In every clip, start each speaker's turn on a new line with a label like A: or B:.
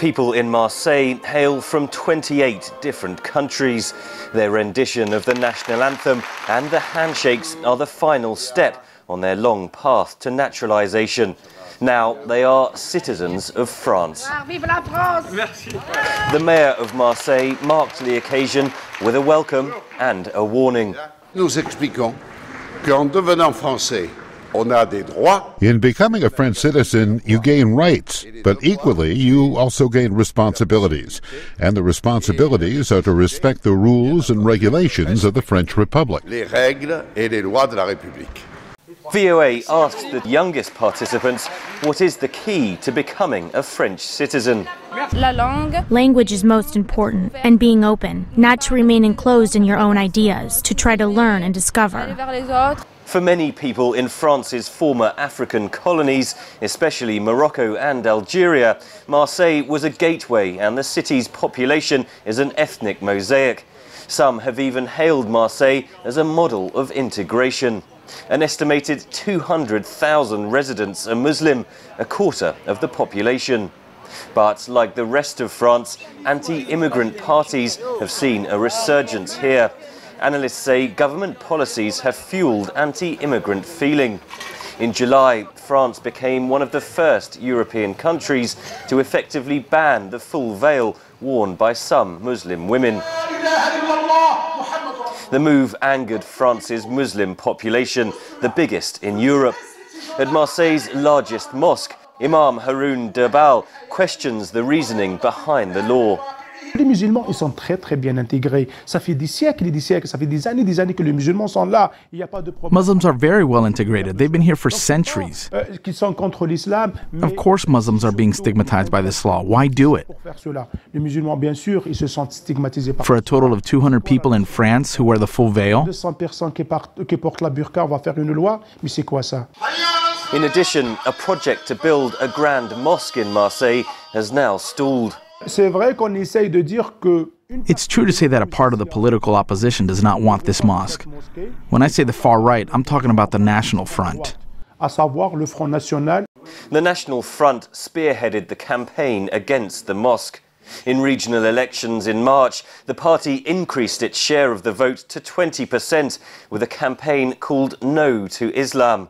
A: People in Marseille hail from 28 different countries. Their rendition of the national anthem and the handshakes are the final step on their long path to naturalisation. Now they are citizens of France.
B: Vive la France!
A: The mayor of Marseille marked the occasion with a welcome and a warning.
C: Nous expliquons qu'en devenant français, on a des droits.
D: In becoming a French citizen, you gain rights, but equally you also gain responsibilities. And the responsibilities are to respect the rules and regulations of the French Republic.
C: Les règles et les lois de la République.
A: VOA asked the youngest participants what is the key to becoming a French citizen.
E: Language is most important, and being open, not to remain enclosed in your own ideas, to try to learn and discover.
A: For many people in France's former African colonies, especially Morocco and Algeria, Marseille was a gateway and the city's population is an ethnic mosaic. Some have even hailed Marseille as a model of integration. An estimated 200,000 residents are Muslim, a quarter of the population. But like the rest of France, anti-immigrant parties have seen a resurgence here. Analysts say government policies have fueled anti-immigrant feeling. In July, France became one of the first European countries to effectively ban the full veil worn by some Muslim women. The move angered France's Muslim population, the biggest in Europe. At Marseille's largest mosque, Imam Haroun Derbal questions the reasoning behind the law.
F: Les musulmans, ils sont très bien intégrés. Ça fait des siècles et des siècles, ça fait des années que les musulmans sont là. Il n'y a pas de problème.
G: Muslims are very well integrated. They've been here for centuries.
F: Qui sont contre l'islam.
G: Of course Muslims are being stigmatized by this law. Why do it?
F: Pour faire cela, les musulmans, bien sûr, ils se sentent stigmatisés.
G: For a total of 200 people in France who wear the full veil?
F: 200 personnes qui portent la burqa, on va faire une loi. Mais c'est quoi ça?
A: In addition, a project to build a grand mosque in Marseille has now stalled.
F: C'est vrai qu'on essaye de dire que
G: It's true to say that a part of the political opposition does not want this mosque. When I say the far right, I'm talking about the National Front.
F: À savoir le Front National.
A: The National Front spearheaded the campaign against the mosque. In regional elections in March, the party increased its share of the vote to 20% with a campaign called No to Islam.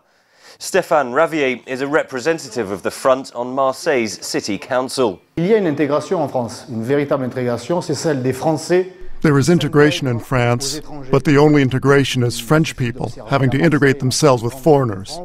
A: Stéphane Ravier is a representative of the front on Marseille's City Council.
H: Il y a une intégration en France, une véritable intégration, c'est celle des Français.
I: There is integration in France, but the only integration is French people having to integrate themselves with foreigners.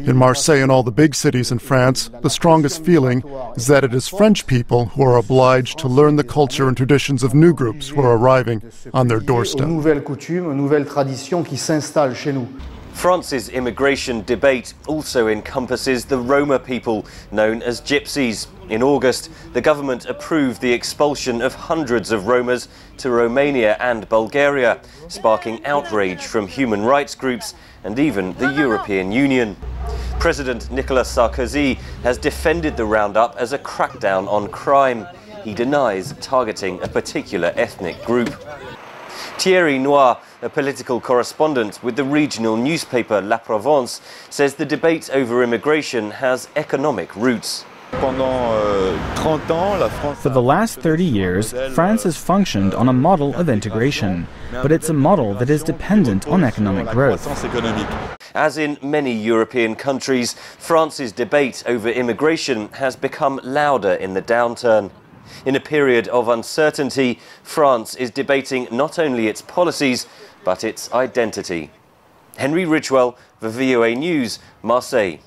I: In Marseille and all the big cities in France, the strongest feeling is that it is French people who are obliged to learn the culture and traditions of new groups who are arriving on their doorstep.
H: Nouvelles coutumes, nouvelles traditions qui s'installent chez nous.
A: France's immigration debate also encompasses the Roma people, known as gypsies. In August, the government approved the expulsion of hundreds of Romas to Romania and Bulgaria, sparking outrage from human rights groups and even the European Union. President Nicolas Sarkozy has defended the roundup as a crackdown on crime. He denies targeting a particular ethnic group. Thierry Noir, a political correspondent with the regional newspaper La Provence, says the debate over immigration has economic roots.
J: For the last 30 years, France has functioned on a model of integration, but it's a model that is dependent on economic growth.
A: As in many European countries, France's debate over immigration has become louder in the downturn. In a period of uncertainty, France is debating not only its policies, but its identity. Henry Ridgwell for VOA News, Marseille.